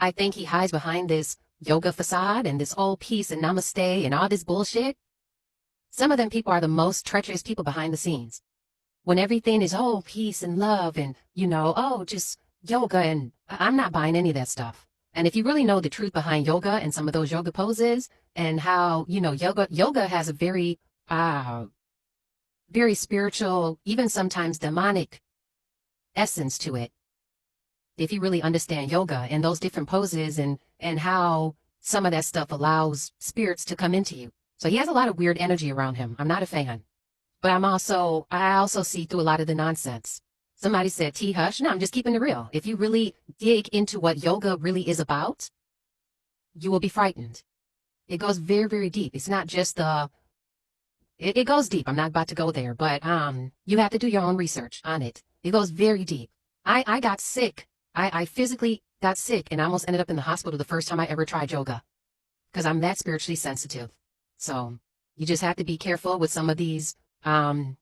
I think he hides behind this yoga facade and this whole peace and namaste and all this bullshit. Some of them people are the most treacherous people behind the scenes. When everything is, oh, peace and love and, oh, just yoga, and I'm not buying any of that stuff. And if you really know the truth behind yoga and some of those yoga poses and how, yoga has a very spiritual, even sometimes demonic essence to it. If you really understand yoga and those different poses and how some of that stuff allows spirits to come into you. So he has a lot of weird energy around him. I'm not a fan. But I also see through a lot of the nonsense. Somebody said, T hush. No, I'm just keeping it real. If you really dig into what yoga really is about, you will be frightened. It goes very, very deep. It's not just it goes deep. I'm not about to go there, but you have to do your own research on it. It goes very deep. I got sick. I physically got sick and I almost ended up in the hospital the first time I ever tried yoga because I'm that spiritually sensitive. So you just have to be careful with some of these, some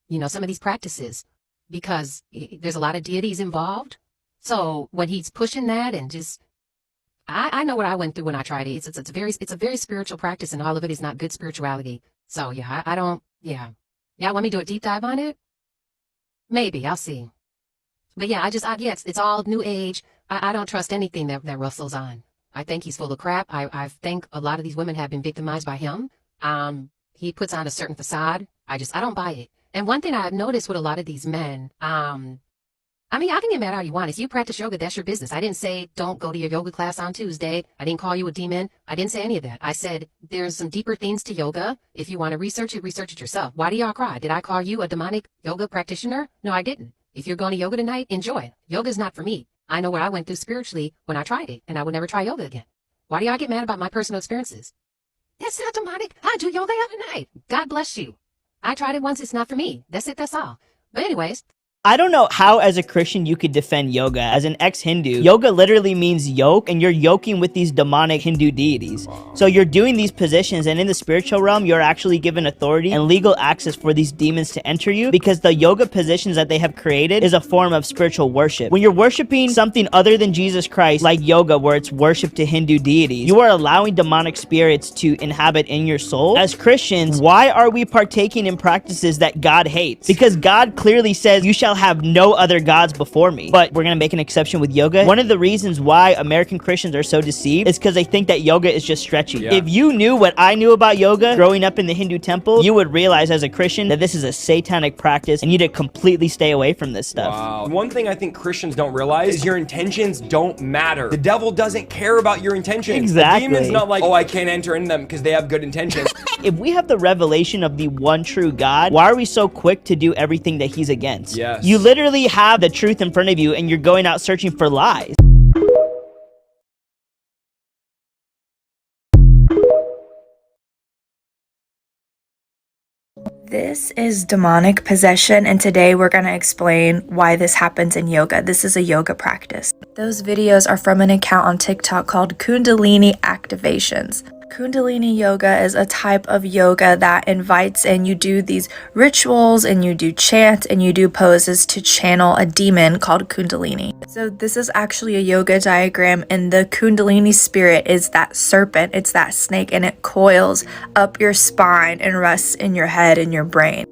of these practices because there's a lot of deities involved. So when he's pushing that and just, I know what I went through when I tried it. It's a very spiritual practice and all of it is not good spirituality. So yeah, I don't, yeah. Yeah, want me to do a deep dive on it? Maybe, I'll see. But yeah, it's all new age. I don't trust anything that Russell's on. I think he's full of crap. I think a lot of these women have been victimized by him. He puts on a certain facade. I don't buy it. And one thing I've noticed with a lot of these men, I can get mad how you want. If you practice yoga, that's your business. I didn't say don't go to your yoga class on Tuesday. I didn't call you a demon. I didn't say any of that. I said there's some deeper things to yoga. If you want to research it yourself. Why do y'all cry? Did I call you a demonic yoga practitioner? No, I didn't. If you're going to yoga tonight, enjoy. Yoga's not for me. I know what I went through spiritually when I tried it, and I would never try yoga again. Why do y'all get mad about my personal experiences? That's not demonic. I do yoga every night. God bless you. I tried it once. It's not for me. That's it. That's all. But anyways. I don't know how as a Christian you could defend yoga. As an ex-Hindu, yoga literally means yoke, and you're yoking with these demonic Hindu deities. So you're doing these positions, and in the spiritual realm, you're actually given authority and legal access for these demons to enter you, because the yoga positions that they have created is a form of spiritual worship. When you're worshiping something other than Jesus Christ, like yoga, where it's worship to Hindu deities, you are allowing demonic spirits to inhabit in your soul. As Christians, why are we partaking in practices that God hates? Because God clearly says, you shall have no other gods before me. But we're gonna make an exception with yoga. One of the reasons why American Christians are so deceived is because they think that yoga is just stretching. Yeah. If you knew what I knew about yoga growing up in the Hindu temple, you would realize as a Christian that this is a satanic practice and you need to completely stay away from this stuff. Wow. One thing I think Christians don't realize is your intentions don't matter. The devil doesn't care about your intentions. Exactly. The demon's not like, oh, I can't enter in them because they have good intentions. If we have the revelation of the one true God, why are we so quick to do everything that he's against? Yes. You literally have the truth in front of you and you're going out searching for lies. This is demonic possession, and today we're going to explain why this happens in yoga. This is a yoga practice. Those videos are from an account on TikTok called Kundalini Activations. Kundalini yoga is a type of yoga that invites and you do these rituals and you do chant and you do poses to channel a demon called Kundalini. So this is actually a yoga diagram, and the Kundalini spirit is that serpent, it's that snake, and it coils up your spine and rests in your head and your brain.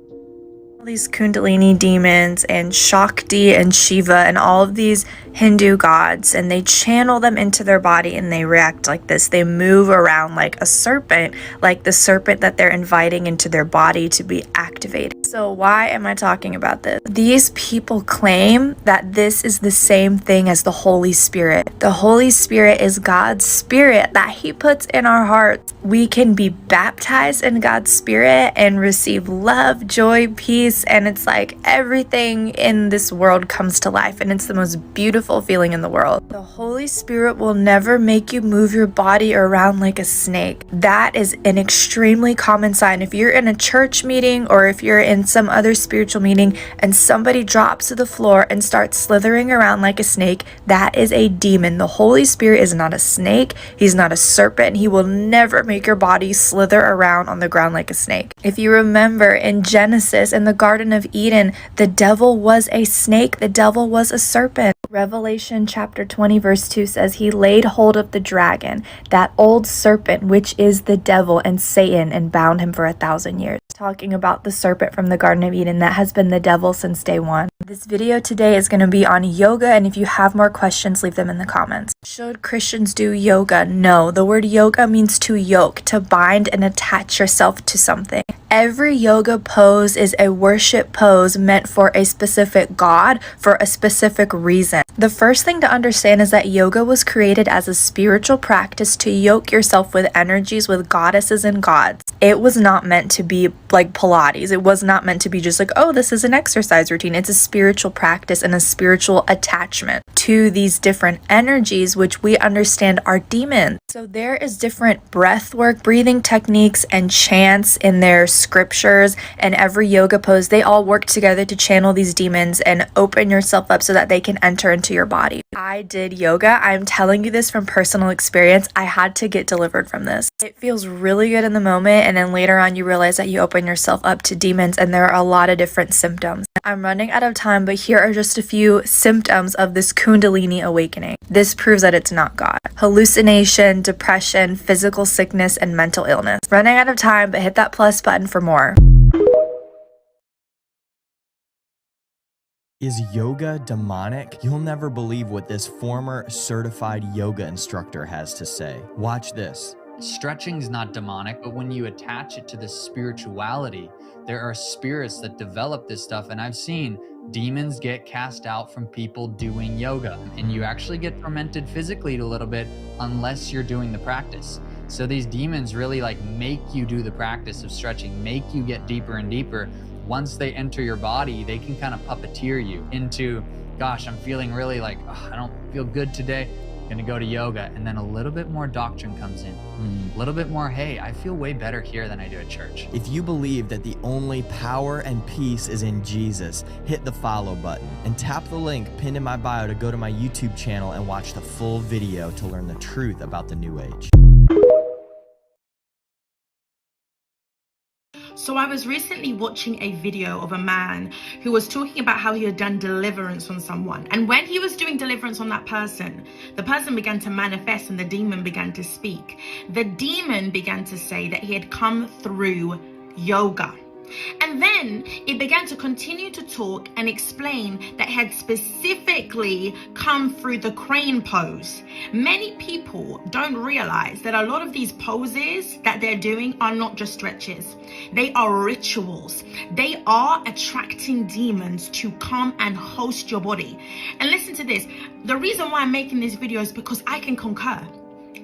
These Kundalini demons and Shakti and Shiva and all of these Hindu gods, and they channel them into their body and they react like this. They move around like a serpent, like the serpent that they're inviting into their body to be activated. So why am I talking about this? These people claim that this is the same thing as the Holy Spirit. The Holy Spirit is God's spirit that he puts in our hearts. We can be baptized in God's spirit and receive love, joy, peace, and it's like everything in this world comes to life, and it's the most beautiful feeling in the world. The Holy Spirit will never make you move your body around like a snake. That is an extremely common sign. If you're in a church meeting or if you're in some other spiritual meeting and somebody drops to the floor and starts slithering around like a snake, that is a demon. The Holy Spirit is not a snake. He's not a serpent. He will never make your body slither around on the ground like a snake. If you remember in Genesis, in the Garden of Eden, the devil was a snake. The devil was a serpent. Revelation chapter 20 verse 2 says, he laid hold of the dragon, that old serpent, which is the devil and Satan, and bound him for 1,000 years. Talking about the serpent from the Garden of Eden that has been the devil since day one. This video today is going to be on yoga, and if you have more questions, leave them in the comments. Should Christians do yoga? No. The word yoga means to yoke, to bind and attach yourself to something. Every yoga pose is a worship pose meant for a specific god for a specific reason. The first thing to understand is that yoga was created as a spiritual practice to yoke yourself with energies, with goddesses and gods. It was not meant to be like Pilates. It was not meant to be just like, oh, this is an exercise routine. It's a spiritual practice and a spiritual attachment to these different energies, which we understand are demons. So there is different breath work, breathing techniques, and chants in their scriptures, and every yoga pose, they all work together to channel these demons and open yourself up so that they can enter into your body. I did yoga. I'm telling you this from personal experience. I had to get delivered from this. It feels really good in the moment, and then later on you realize that you open yourself up to demons, and there are a lot of different symptoms. I'm running out of time, but here are just a few symptoms of this Kundalini awakening. This proves that it's not God. Hallucination, depression, physical sickness, and mental illness. Running out of time, but hit that plus button for more. Is yoga demonic? You'll never believe what this former certified yoga instructor has to say. Watch this. Stretching's not demonic, but when you attach it to the spirituality, there are spirits that develop this stuff. And I've seen demons get cast out from people doing yoga, and you actually get tormented physically a little bit unless you're doing the practice. So these demons really like make you do the practice of stretching, make you get deeper and deeper. Once they enter your body, they can kind of puppeteer you into, gosh, I'm feeling really like, oh, I don't feel good today. I'm gonna go to yoga. And then a little bit more doctrine comes in. A little bit more, hey, I feel way better here than I do at church. If you believe that the only power and peace is in Jesus, hit the follow button and tap the link pinned in my bio to go to my YouTube channel and watch the full video to learn the truth about the New Age. So I was recently watching a video of a man who was talking about how he had done deliverance on someone. And when he was doing deliverance on that person, the person began to manifest and the demon began to speak. The demon began to say that he had come through yoga. And then it began to continue to talk and explain that had specifically come through the crane pose. Many people don't realize that a lot of these poses that they're doing are not just stretches. They are rituals. They are attracting demons to come and host your body. And listen to this. The reason why I'm making this video is because I can concur.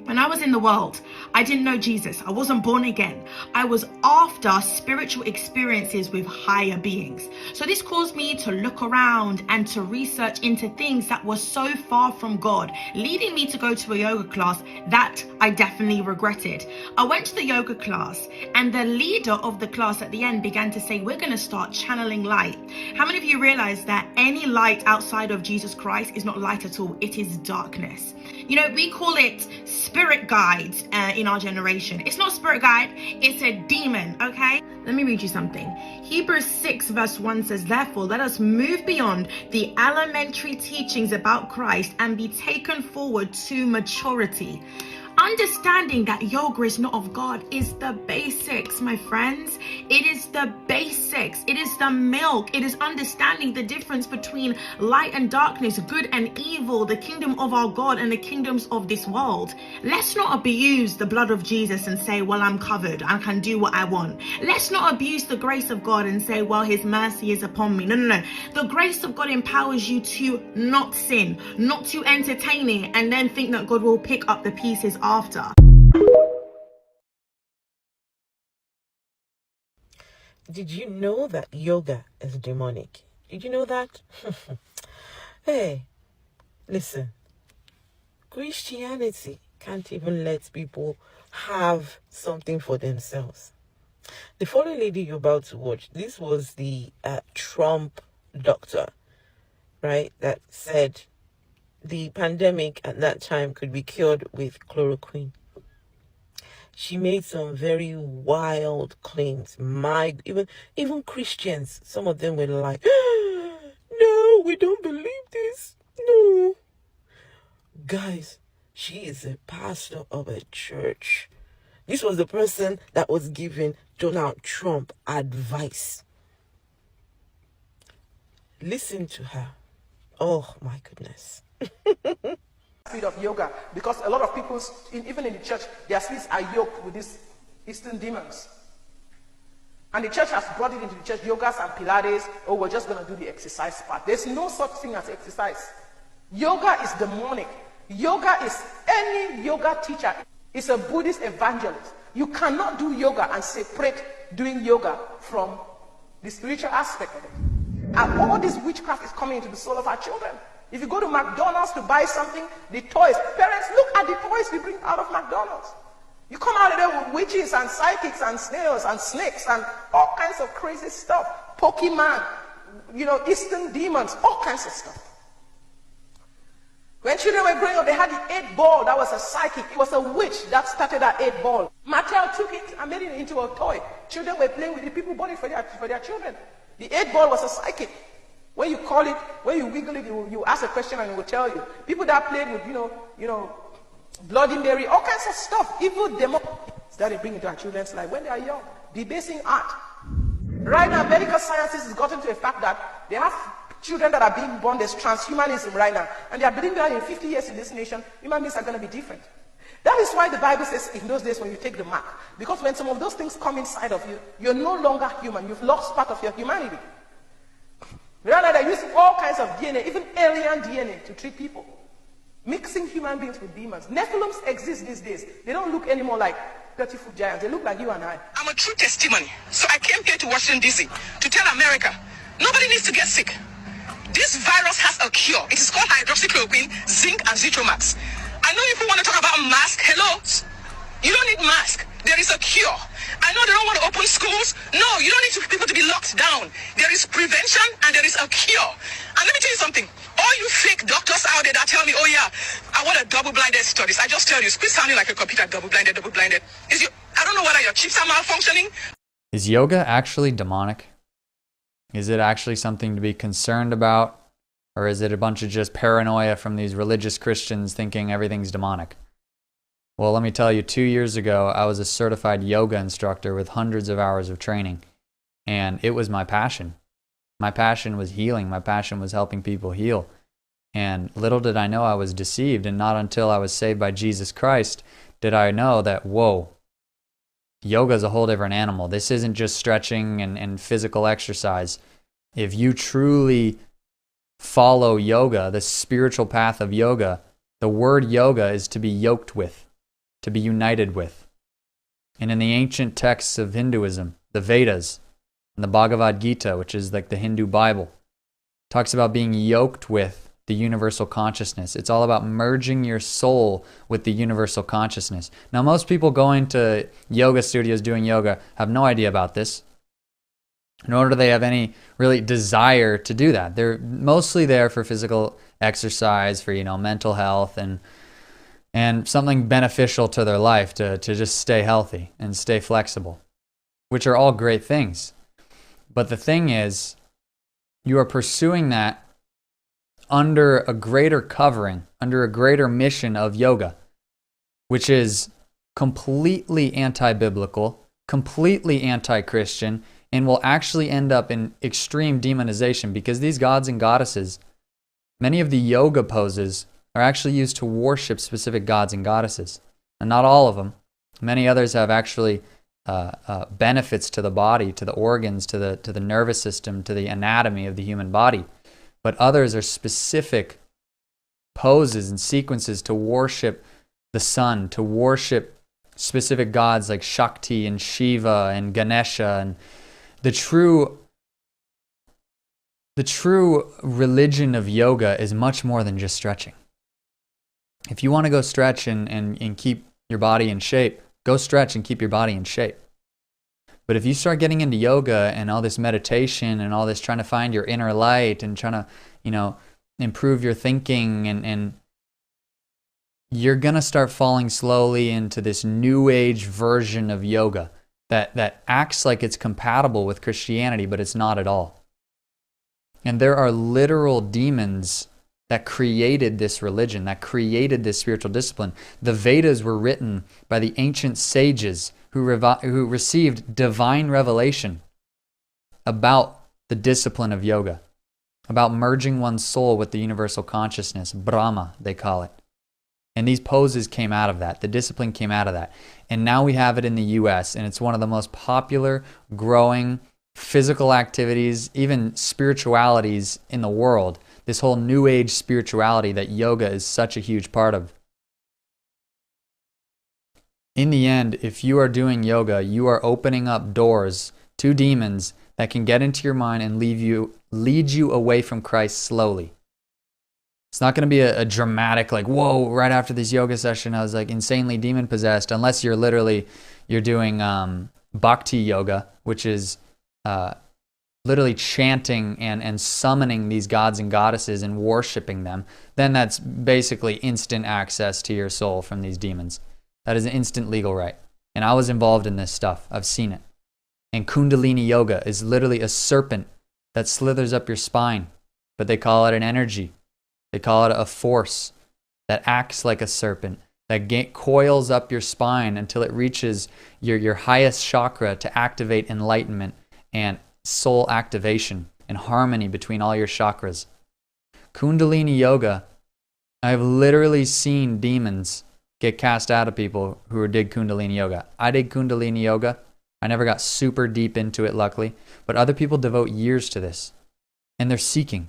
When I was in the world, I didn't know Jesus. I wasn't born again. I was after spiritual experiences with higher beings. So this caused me to look around and to research into things that were so far from God, leading me to go to a yoga class that I definitely regretted. I went to the yoga class, and the leader of the class at the end began to say, we're going to start channeling light. How many of you realize that any light outside of Jesus Christ is not light at all? It is darkness. You know, we call it spirit guides in our generation. It's not a spirit guide, it's a demon, okay? Let me read you something. Hebrews 6 verse 1 says, therefore, let us move beyond the elementary teachings about Christ and be taken forward to maturity. Understanding that yoga is not of God is the basics, my friends. It is the basics. It is the milk. It is understanding the difference between light and darkness, good and evil, the kingdom of our God and the kingdoms of this world. Let's not abuse the blood of Jesus and say, well, I'm covered. I can do what I want. Let's not abuse the grace of God and say, well, his mercy is upon me. No. The grace of God empowers you to not sin, not to entertain it, and then think that God will pick up the pieces after. Did you know that yoga is demonic? Did you know that? Hey, listen. Christianity can't even let people have something for themselves. The following lady you're about to watch, this was the Trump doctor, right, that said the pandemic at that time could be cured with chloroquine. She made some very wild claims. Even Christians, some of them were like, no, we don't believe this. No. Guys, she is a pastor of a church. This was the person that was giving Donald Trump advice. Listen to her. Oh my goodness. Spirit of yoga, because a lot of people, even in the church, their spirits are yoked with these Eastern demons. And the church has brought it into the church, yogas and Pilates. Oh, we're just going to do the exercise part. There's no such thing as exercise. Yoga is demonic. Yoga is any yoga teacher. It's a Buddhist evangelist. You cannot do yoga and separate doing yoga from the spiritual aspect of it. And all this witchcraft is coming into the soul of our children. If you go to McDonald's to buy something, the toys, parents, look at the toys we bring out of McDonald's. You come out of there with witches and psychics and snails and snakes and all kinds of crazy stuff. Pokemon, Eastern demons, all kinds of stuff. When children were growing up, they had the 8-ball. That was a psychic. It was a witch that started that 8-ball. Mattel took it and made it into a toy. Children were playing with it. People bought it for their children. The 8-ball was a psychic. When you call it, when you wiggle it, you ask a question and it will tell you. People that played with, Bloody Mary, all kinds of stuff. Evil demons that they bring into our children's life when they are young. Debasing art. Right now, medical sciences has gotten to a fact that they have children that are being born. There's transhumanism right now. And they are believing that in 50 years in this nation, human beings are going to be different. That is why the Bible says in those days when you take the mark. Because when some of those things come inside of you, you're no longer human. You've lost part of your humanity. Right now, they're using all kinds of DNA, even alien DNA, to treat people. Mixing human beings with demons. Nephilims exist these days. They don't look anymore like 30-foot giants. They look like you and I. I'm a true testimony. So I came here to Washington, D.C. to tell America, nobody needs to get sick. This virus has a cure. It is called hydroxychloroquine, zinc, and Zitromax. I know if you want to talk about mask, hello? You don't need mask. There is a cure. I know they don't want to open schools. No, you don't need people to be locked down. There is prevention and there is a cure. And let me tell you something. All you fake doctors out there that tell me, oh yeah, I want a double-blinded studies. I just tell you, quit sounding like a computer, double-blinded. I don't know whether your chips are malfunctioning. Is yoga actually demonic? Is it actually something to be concerned about? Or is it a bunch of just paranoia from these religious Christians thinking everything's demonic? Well, let me tell you, 2 years ago, I was a certified yoga instructor with hundreds of hours of training. And it was my passion. My passion was healing. My passion was helping people heal. And little did I know I was deceived. And not until I was saved by Jesus Christ did I know that, whoa, yoga is a whole different animal. This isn't just stretching and physical exercise. If you truly follow yoga, the spiritual path of yoga, the word yoga is to be yoked with, to be united with. And in the ancient texts of Hinduism, the Vedas, and the Bhagavad Gita, which is like the Hindu Bible, talks about being yoked with the universal consciousness. It's all about merging your soul with the universal consciousness. Now, most people going to yoga studios doing yoga have no idea about this, nor do they have any really desire to do that. They're mostly there for physical exercise, for mental health, and something beneficial to their life to just stay healthy and stay flexible, which are all great things. But the thing is, you are pursuing that under a greater covering, under a greater mission of yoga, which is completely anti-biblical, completely anti-Christian, and will actually end up in extreme demonization, because these gods and goddesses, many of the yoga poses are actually used to worship specific gods and goddesses. And not all of them. Many others have actually benefits to the body, to the organs, to the nervous system, to the anatomy of the human body. But others are specific poses and sequences to worship the sun, to worship specific gods like Shakti and Shiva and Ganesha. And the true religion of yoga is much more than just stretching. If you want to go stretch and keep your body in shape, go stretch and keep your body in shape. But if you start getting into yoga and all this meditation and all this trying to find your inner light and trying to, improve your thinking, and you're going to start falling slowly into this new age version of yoga that acts like it's compatible with Christianity, but it's not at all. And there are literal demons that created this religion, that created this spiritual discipline. The Vedas were written by the ancient sages who received divine revelation about the discipline of yoga, about merging one's soul with the universal consciousness, Brahma, they call it. And these poses came out of that. The discipline came out of that. And now we have it in the US, and it's one of the most popular, growing physical activities, even spiritualities in the world. This whole new age spirituality that yoga is such a huge part of. In the end, if you are doing yoga, you are opening up doors to demons that can get into your mind and lead you away from Christ slowly. It's not going to be a dramatic, like, whoa, right after this yoga session, I was like insanely demon possessed, unless you're doing bhakti yoga, which is literally chanting and summoning these gods and goddesses and worshiping them. Then that's basically instant access to your soul from these demons. That is an instant legal right. And I was involved in this stuff. I've seen it. And Kundalini yoga is literally a serpent that slithers up your spine, but they call it an energy. They call it a force that acts like a serpent, that coils up your spine until it reaches your highest chakra to activate enlightenment and soul activation and harmony between all your chakras. Kundalini yoga, I've literally seen demons get cast out of people who did Kundalini yoga. I did Kundalini yoga. I never got super deep into it, luckily, but other people devote years to this. And they're seeking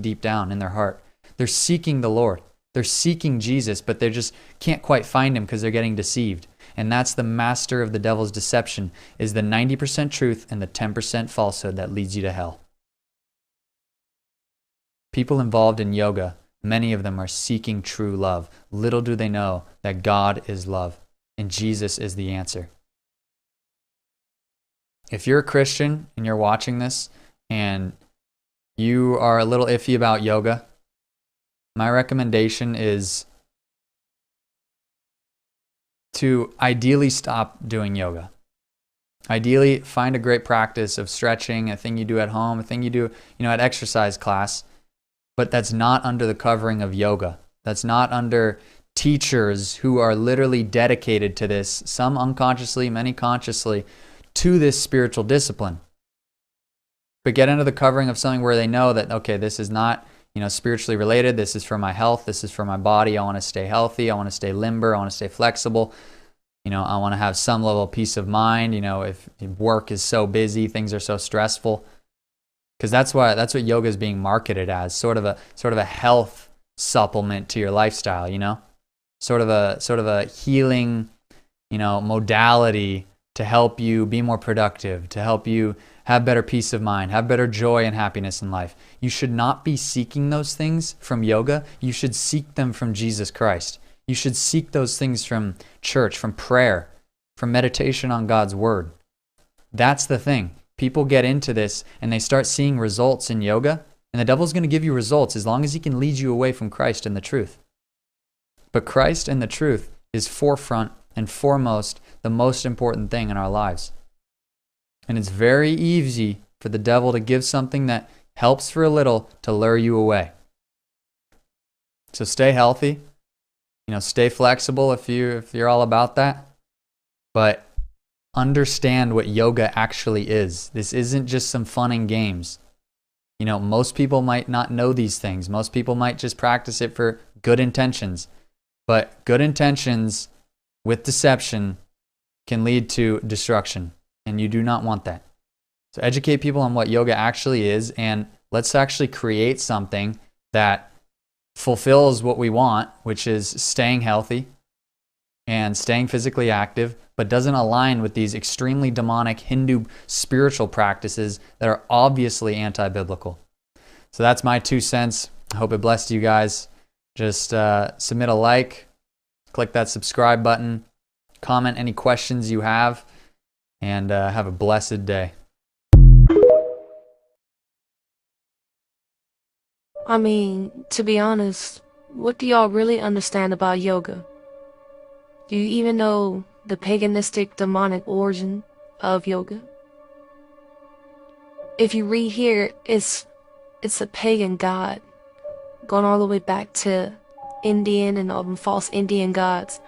deep down in their heart. They're seeking the Lord. They're seeking Jesus, but they just can't quite find him because they're getting deceived. And that's the master of the devil's deception, is the 90% truth and the 10% falsehood that leads you to hell. People involved in yoga, many of them are seeking true love. Little do they know that God is love, and Jesus is the answer. If you're a Christian and you're watching this, and you are a little iffy about yoga, my recommendation is to ideally stop doing yoga. Ideally, find a great practice of stretching, a thing you do at home, a thing you do, at exercise class, but that's not under the covering of yoga. That's not under teachers who are literally dedicated to this, some unconsciously, many consciously, to this spiritual discipline. But get under the covering of something where they know that, okay, this is not, spiritually related. This is for my health. This is for my body. I want to stay healthy. I want to stay limber. I want to stay flexible. I want to have some level of peace of mind. If work is so busy, things are so stressful. Because that's what yoga is being marketed as, sort of a health supplement to your lifestyle. Sort of a healing, modality to help you be more productive, to help you have better peace of mind, have better joy and happiness in life. You should not be seeking those things from yoga. You should seek them from Jesus Christ. You should seek those things from church, from prayer, from meditation on God's word. That's the thing. People get into this and they start seeing results in yoga, and the devil's going to give you results as long as he can lead you away from Christ and the truth. But Christ and the truth is forefront and foremost the most important thing in our lives. And it's very easy for the devil to give something that helps for a little to lure you away. So stay healthy, stay flexible if you're all about that. But understand what yoga actually is. This isn't just some fun and games. Most people might not know these things. Most people might just practice it for good intentions. But good intentions with deception can lead to destruction. And you do not want that. So educate people on what yoga actually is, and let's actually create something that fulfills what we want, which is staying healthy and staying physically active, but doesn't align with these extremely demonic Hindu spiritual practices that are obviously anti-biblical. So that's my 2 cents. I hope it blessed you guys. Just submit a like, click that subscribe button, comment any questions you have, and have a blessed day. I mean, to be honest, what do y'all really understand about yoga? Do you even know the paganistic demonic origin of yoga? If you read here, it's a pagan god going all the way back to Indian and all them false Indian gods.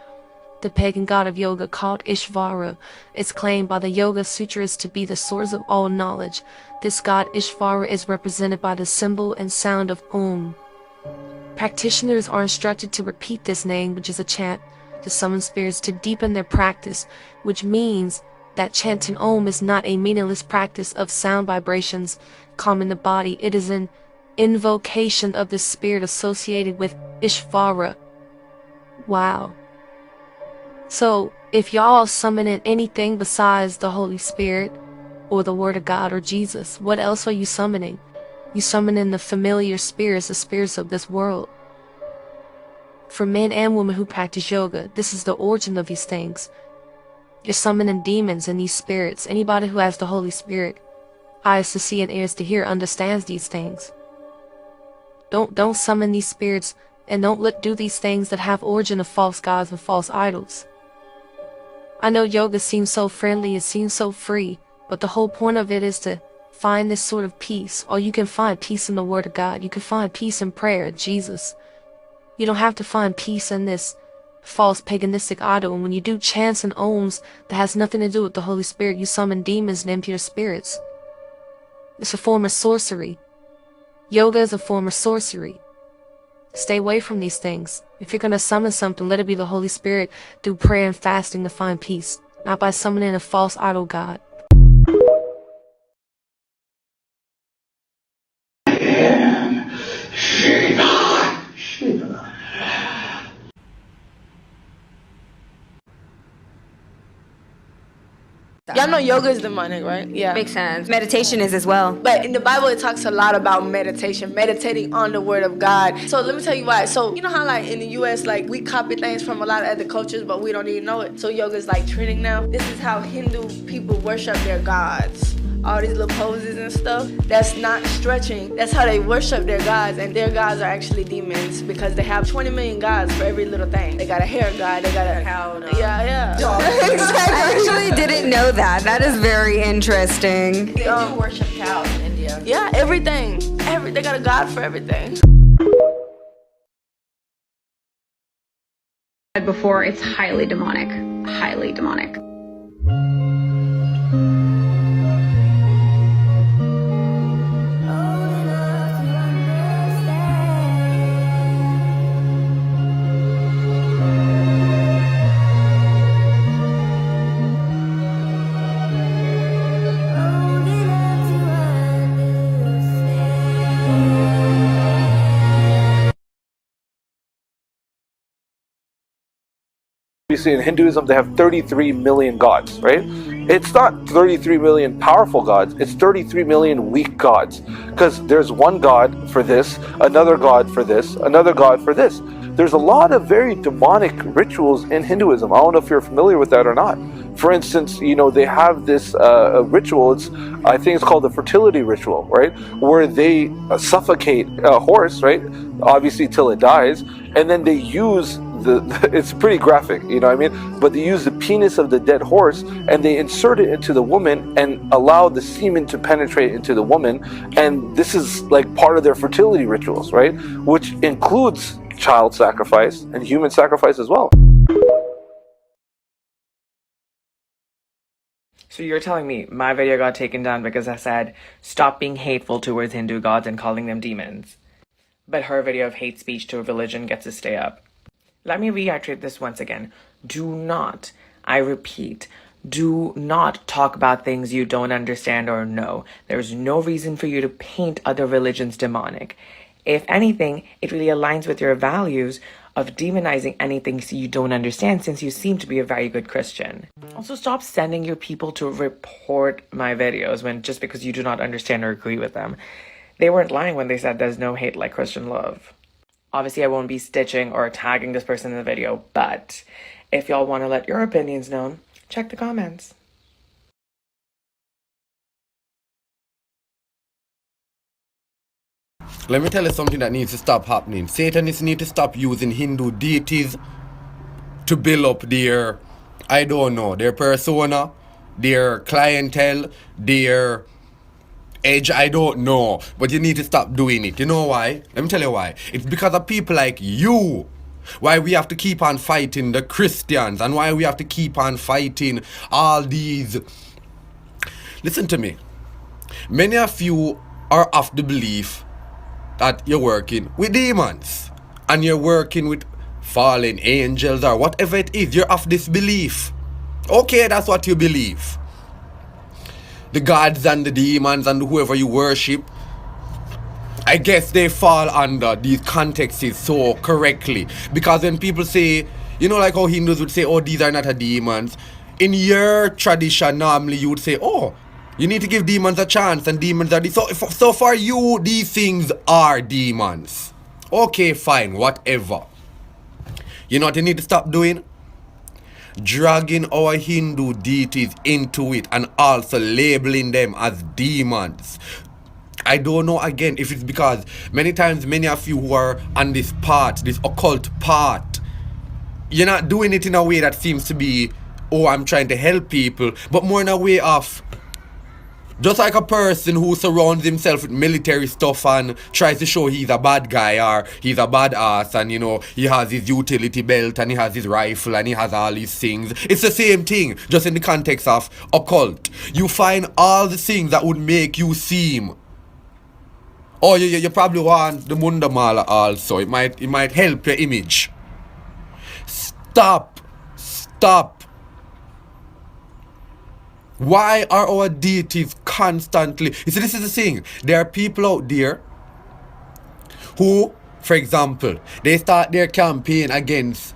The pagan god of yoga called Ishvara is claimed by the Yoga Sutras to be the source of all knowledge. This god Ishvara is represented by the symbol and sound of Om. Practitioners are instructed to repeat this name, which is a chant, to summon spirits to deepen their practice, which means that chanting Om is not a meaningless practice of sound vibrations calming the body. It is an invocation of the spirit associated with Ishvara. Wow. So, if y'all summoning anything besides the Holy Spirit, or the Word of God, or Jesus, what else are you summoning? You summoning the familiar spirits, the spirits of this world. For men and women who practice yoga, this is the origin of these things. You're summoning demons and these spirits. Anybody who has the Holy Spirit, eyes to see and ears to hear, understands these things. Don't summon these spirits, and don't do these things that have origin of false gods and false idols. I know yoga seems so friendly, it seems so free, but the whole point of it is to find this sort of peace. Or you can find peace in the Word of God. You can find peace in prayer, Jesus. You don't have to find peace in this false paganistic idol. And when you do chants and ohms that has nothing to do with the Holy Spirit, you summon demons and impure spirits. It's a form of sorcery. Yoga is a form of sorcery. Stay away from these things. If you're going to summon something, let it be the Holy Spirit through prayer and fasting to find peace, not by summoning a false idol god. Y'all know yoga is demonic, right? Yeah. Makes sense. Meditation is as well. But in the Bible, it talks a lot about meditation, meditating on the Word of God. So let me tell you why. So you know how like in the U.S., like we copy things from a lot of other cultures, but we don't even know it. So yoga is like trending now. This is how Hindu people worship their gods. All these little poses and stuff, that's not stretching. That's how they worship their gods, and their gods are actually demons because they have 20 million gods for every little thing. They got a hair god, they got a cow. Yeah. Exactly. I actually didn't know that. That is very interesting. They do worship cows in India. Yeah, everything. They got a god for everything. Before, it's highly demonic. Highly demonic. You see, in Hinduism, they have 33 million gods, right? It's not 33 million powerful gods, it's 33 million weak gods. Because there's one god for this, another god for this, another god for this. There's a lot of very demonic rituals in Hinduism. I don't know if you're familiar with that or not. For instance, you know, they have this ritual, I think it's called the fertility ritual, right? Where they suffocate a horse, right? Obviously till it dies, and then they use it's pretty graphic, you know what I mean? But they use the penis of the dead horse and they insert it into the woman and allow the semen to penetrate into the woman. And this is like part of their fertility rituals, right? Which includes child sacrifice and human sacrifice as well. So you're telling me my video got taken down because I said, stop being hateful towards Hindu gods and calling them demons. But her video of hate speech to a religion gets to stay up. Let me reiterate this once again. Do not, I repeat, do not talk about things you don't understand or know. There's no reason for you to paint other religions demonic. If anything, it really aligns with your values of demonizing anything you don't understand, since you seem to be a very good Christian. Also, stop sending your people to report my videos when just because you do not understand or agree with them. They weren't lying when they said there's no hate like Christian love. Obviously, I won't be stitching or tagging this person in the video, but if y'all want to let your opinions known, check the comments. Let me tell you something that needs to stop happening. Satanists need to stop using Hindu deities to build up their, I don't know, their persona, their clientele, their Edge, I don't know, but you need to stop doing it. You know why? Let me tell you why. It's because of people like you. Why we have to keep on fighting the Christians, and why we have to keep on fighting all these. Listen to me. Many of you are of the belief that you're working with demons and you're working with fallen angels or whatever it is. You're of this belief. Okay, that's what you believe. The gods and the demons and whoever you worship, I guess they fall under these contexts so correctly. Because when people say, you know, like how Hindus would say, oh, these are not a demons. In your tradition, normally you would say, oh, you need to give demons a chance, and demons are these. So for you, these things are demons. Okay, fine, whatever. You know what you need to stop doing? Dragging our Hindu deities into it and also labeling them as demons. I don't know again if it's because many times many of you who are on this path, this occult path, you're not doing it in a way that seems to be, oh, I'm trying to help people, but more in a way of just like a person who surrounds himself with military stuff and tries to show he's a bad guy or he's a badass, and you know, he has his utility belt and he has his rifle and he has all these things. It's the same thing, just in the context of occult. You find all the things that would make you seem, oh, you probably want the Mundamala also. It might help your image. Stop. Why are our deities constantly... You see, this is the thing. There are people out there who, for example, they start their campaign against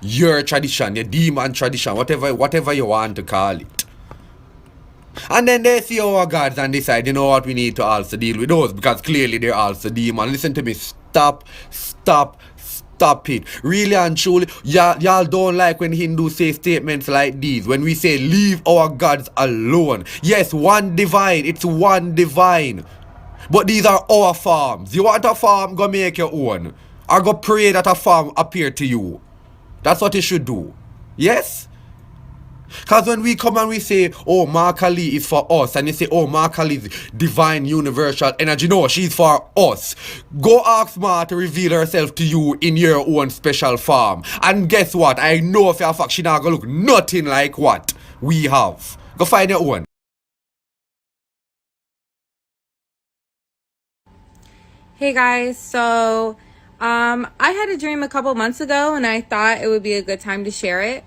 your tradition, your demon tradition, whatever you want to call it. And then they see our gods and decide, you know what, we need to also deal with those because clearly they're also demons. Listen to me. Stop it. Really and truly, y'all don't like when Hindus say statements like these. When we say, leave our gods alone. Yes, one divine. It's one divine. But these are our farms. You want a farm? Go make your own. Or go pray that a farm appear to you. That's what you should do. Yes? Because when we come and we say, oh, Ma Kali is for us, and you say, oh, Ma Kali is divine universal energy, no, she's for us. Go ask Ma to reveal herself to you in your own special form. And guess what? I know for a fact she not gonna look nothing like what we have. Go find your own. Hey guys, so I had a dream a couple months ago and I thought it would be a good time to share it.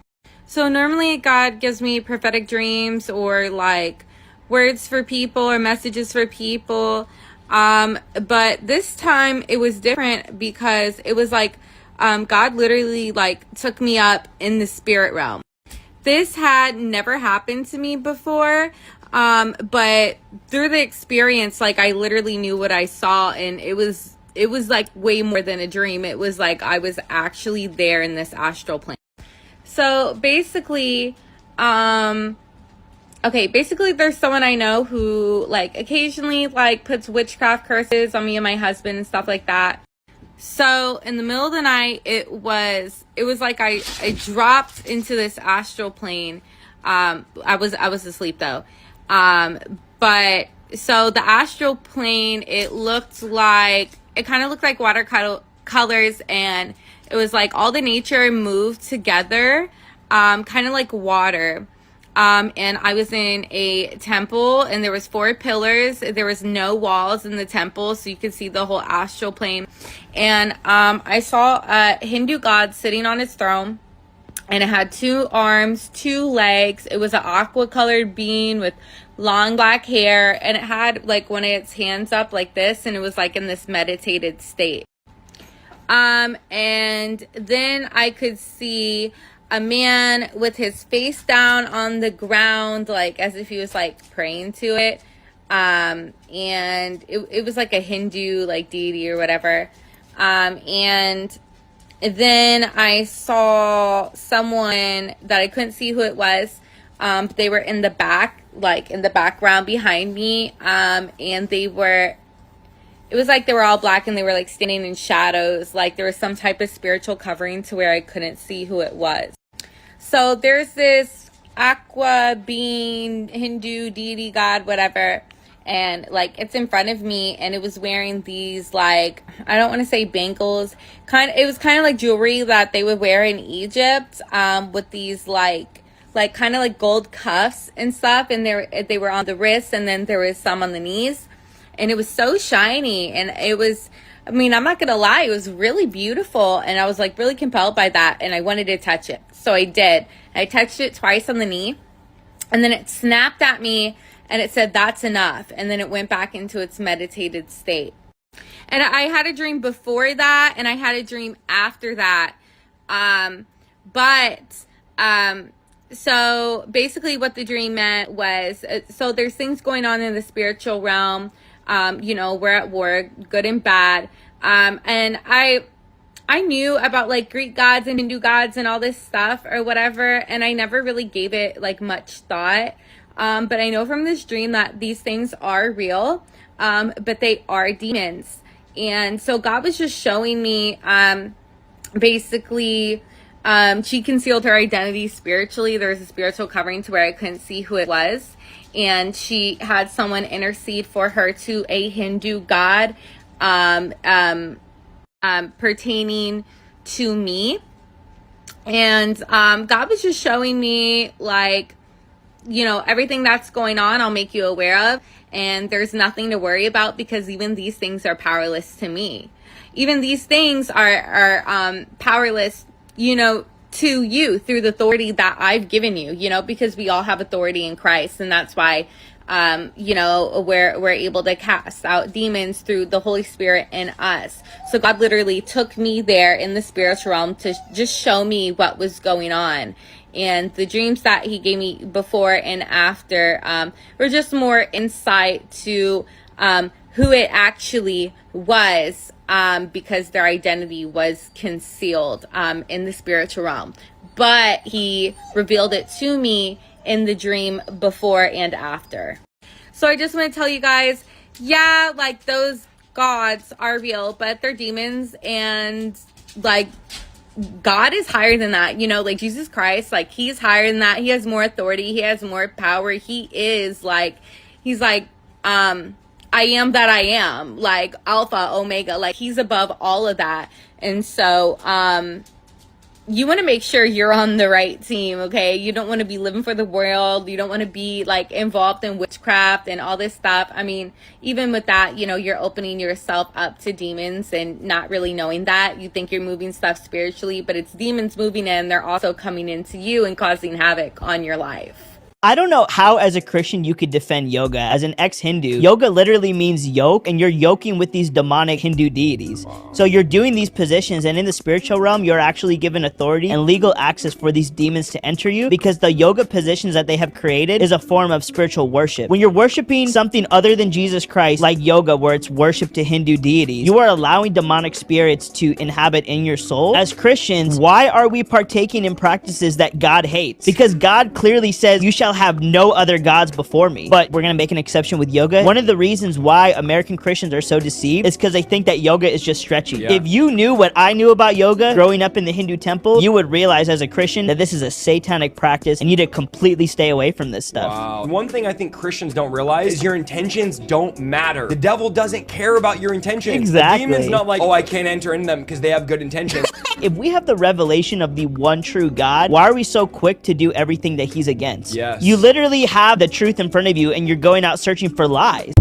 So normally God gives me prophetic dreams or like words for people or messages for people. But this time it was different because it was like God literally like took me up in the spirit realm. This had never happened to me before. But through the experience, like I literally knew what I saw, and it was like way more than a dream. It was like I was actually there in this astral plane. So basically, basically there's someone I know who like occasionally like puts witchcraft curses on me and my husband and stuff like that. So in the middle of the night, it was like I dropped into this astral plane. I was asleep though. But so the astral plane, it kind of looked like watercolors, and it was like all the nature moved together, kind of like water. And I was in a temple, and there was 4 pillars. There was no walls in the temple, so you could see the whole astral plane. And I saw a Hindu god sitting on his throne, and it had 2 arms, 2 legs. It was an aqua colored being with long black hair, and it had like one of its hands up like this, and it was like in this meditated state. And then I could see a man with his face down on the ground, like as if he was like praying to it. And it was like a Hindu like deity or whatever. And then I saw someone that I couldn't see who it was. They were in the back, like in the background behind me. And it was like they were all black and they were like standing in shadows. Like there was some type of spiritual covering to where I couldn't see who it was. So there's this aqua being, Hindu deity god, whatever. and like it's in front of me, and it was wearing these, like, I don't want to say bangles, it was kind of like jewelry that they would wear in Egypt, with these like kind of like gold cuffs and stuff, and they were on the wrists, and then there was some on the knees, and it was so shiny, and it was, I mean, I'm not gonna lie, it was really beautiful, and I was like really compelled by that, and I wanted to touch it. So I did. I touched it twice on the knee, and then it snapped at me, and it said, "That's enough," and then it went back into its meditated state. And I had a dream before that, and I had a dream after that. So basically what the dream meant was, so there's things going on in the spiritual realm. We're at war, good and bad. And I knew about like Greek gods and Hindu gods and all this stuff or whatever, and I never really gave it like much thought. But I know from this dream that these things are real, but they are demons. And so God was just showing me, basically, she concealed her identity spiritually. There was a spiritual covering to where I couldn't see who it was. And she had someone intercede for her to a Hindu god, pertaining to me. And God was just showing me, like, everything that's going on, I'll make you aware of. And there's nothing to worry about, because even these things are powerless to me. Even these things are powerless, to you through the authority that I've given you, because we all have authority in Christ. And that's why, we're able to cast out demons through the Holy Spirit in us. So God literally took me there in the spiritual realm to just show me what was going on. And the dreams that he gave me before and after were just more insight to who it actually was, because their identity was concealed in the spiritual realm. But he revealed it to me in the dream before and after. So I just want to tell you guys, yeah, like those gods are real, but they're demons, and like God is higher than that, like Jesus Christ, like he's higher than that. He has more authority. He has more power. He is like, he's like, I am that I am, like Alpha, Omega, like he's above all of that. And so, you want to make sure you're on the right team, okay? You don't want to be living for the world. You don't want to be like involved in witchcraft and all this stuff. I mean, even with that, you're opening yourself up to demons and not really knowing that. You think you're moving stuff spiritually, but it's demons moving in. They're also coming into you and causing havoc on your life. I don't know how as a Christian you could defend yoga. As an ex-Hindu, yoga literally means yoke, and you're yoking with these demonic Hindu deities. So you're doing these positions, and in the spiritual realm, you're actually given authority and legal access for these demons to enter you, because the yoga positions that they have created is a form of spiritual worship. When you're worshiping something other than Jesus Christ, like yoga, where it's worship to Hindu deities, you are allowing demonic spirits to inhabit in your soul. As Christians, why are we partaking in practices that God hates? Because God clearly says, you shall have no other gods before me. But we're gonna make an exception with yoga. One of the reasons why American Christians are so deceived is because they think that yoga is just stretching. Yeah. If you knew what I knew about yoga growing up in the Hindu temple, you would realize as a Christian that this is a satanic practice, and you need to completely stay away from this stuff. Wow. One thing I think Christians don't realize is your intentions don't matter. The devil doesn't care about your intentions. Exactly. The demon's not like, oh, I can't enter in them because they have good intentions. If we have the revelation of the one true God, why are we so quick to do everything that he's against? Yes. You literally have the truth in front of you, and you're going out searching for lies.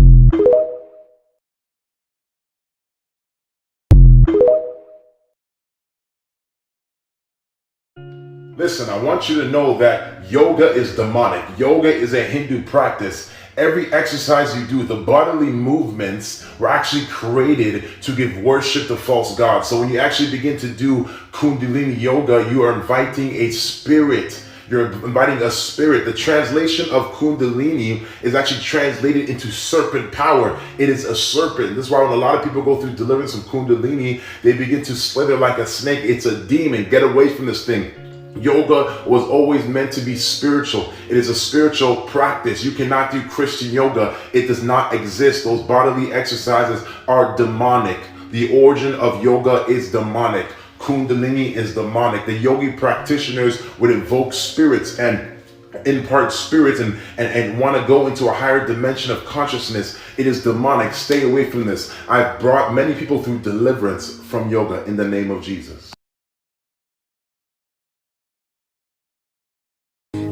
Listen, I want you to know that yoga is demonic. Yoga is a Hindu practice. Every exercise you do, the bodily movements were actually created to give worship to false gods. So when you actually begin to do Kundalini yoga, you are inviting a spirit. You're inviting a spirit. The translation of Kundalini is actually translated into serpent power. It is a serpent. This is why when a lot of people go through deliverance from Kundalini, they begin to slither like a snake. It's a demon. Get away from this thing. Yoga was always meant to be spiritual. It is a spiritual practice. You cannot do Christian yoga. It does not exist. Those bodily exercises are demonic. The origin of yoga is demonic. Kundalini is demonic. The yogi practitioners would invoke spirits and impart spirits and want to go into a higher dimension of consciousness, it is demonic. Stay away from this. I've brought many people through deliverance from yoga in the name of Jesus.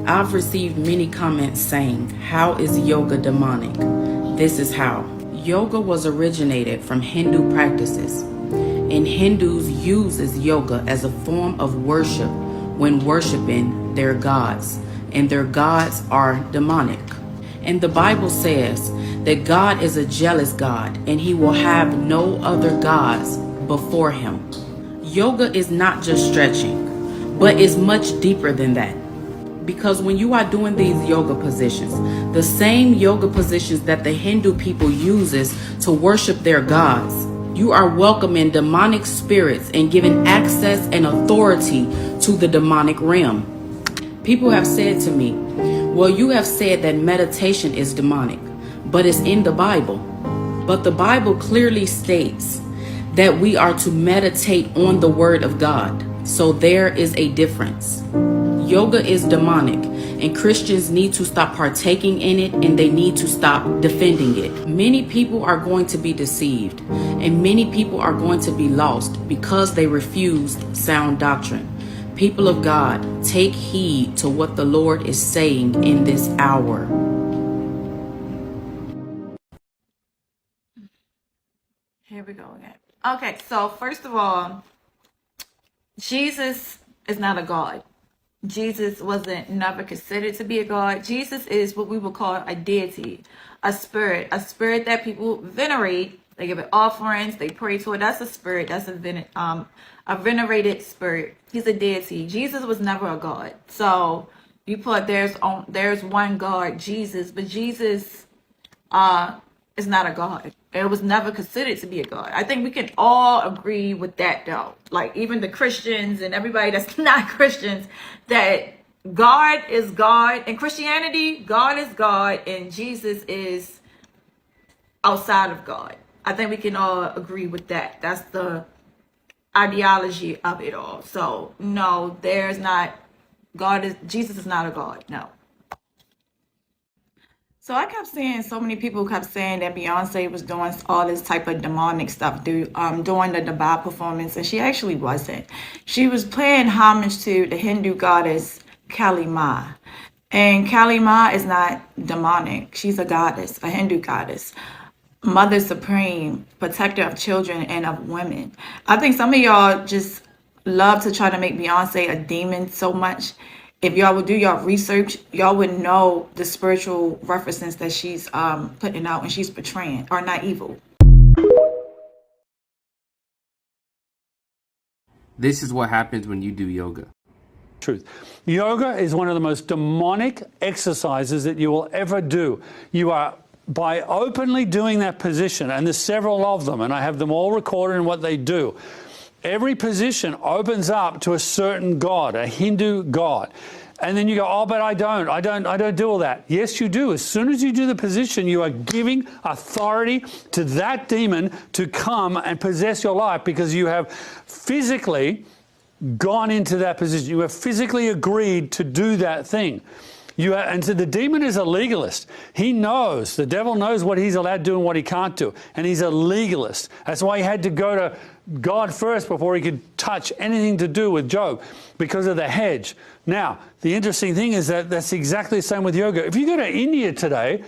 I've received many comments saying, how is yoga demonic? This is how. Yoga was originated from Hindu practices, and Hindus uses yoga as a form of worship when worshiping their gods, and their gods are demonic. And the Bible says that God is a jealous God, and he will have no other gods before him. Yoga is not just stretching, but is much deeper than that. Because when you are doing these yoga positions, the same yoga positions that the Hindu people uses to worship their gods, you are welcoming demonic spirits and giving access and authority to the demonic realm. People have said to me, well, you have said that meditation is demonic, but it's in the Bible. But the Bible clearly states that we are to meditate on the word of God. So there is a difference. Yoga is demonic, and Christians need to stop partaking in it, and they need to stop defending it. Many people are going to be deceived, and many people are going to be lost because they refused sound doctrine. People of God, take heed to what the Lord is saying in this hour. Here we go again. Okay, so first of all, Jesus is not a God. Jesus wasn't never considered to be a God. Jesus is what we would call a deity, a spirit that people venerate. They give it offerings, they pray to it. That's a spirit. That's a venerated spirit. He's a deity. Jesus was never a God. So you put there's one God, Jesus, but Jesus is not a God. It was never considered to be a God. I think we can all agree with that, though. Like even the Christians and everybody that's not Christians, that God is God. In Christianity, God is God and Jesus is outside of God. I think we can all agree with that. That's the ideology of it all. So no, there's not Jesus is not a God. No. So I kept seeing, so many people kept saying that Beyonce was doing all this type of demonic stuff during the Dubai performance, and she actually wasn't. She was paying homage to the Hindu goddess Kali Ma. And Kali Ma is not demonic. She's a goddess, a Hindu goddess. Mother Supreme, protector of children and of women. I think some of y'all just love to try to make Beyonce a demon so much. If y'all would do y'all research, y'all would know the spiritual references that she's putting out and she's portraying are not evil. This is what happens when you do yoga. Truth. Yoga is one of the most demonic exercises that you will ever do. You are, by openly doing that position, and there's several of them, and I have them all recorded in what they do. Every position opens up to a certain god, a Hindu god. And then you go, oh, but I don't do all that. Yes, you do. As soon as you do the position, you are giving authority to that demon to come and possess your life because you have physically gone into that position. You have physically agreed to do that thing. And so the demon is a legalist. He knows, the devil knows what he's allowed to do and what he can't do. And he's a legalist. That's why he had to go to God first before he could touch anything to do with Job, because of the hedge. Now, the interesting thing is that that's exactly the same with yoga. If you go to India today,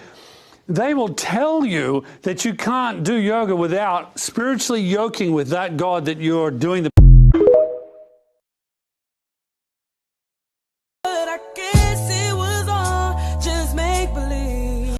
they will tell you that you can't do yoga without spiritually yoking with that God that you're doing the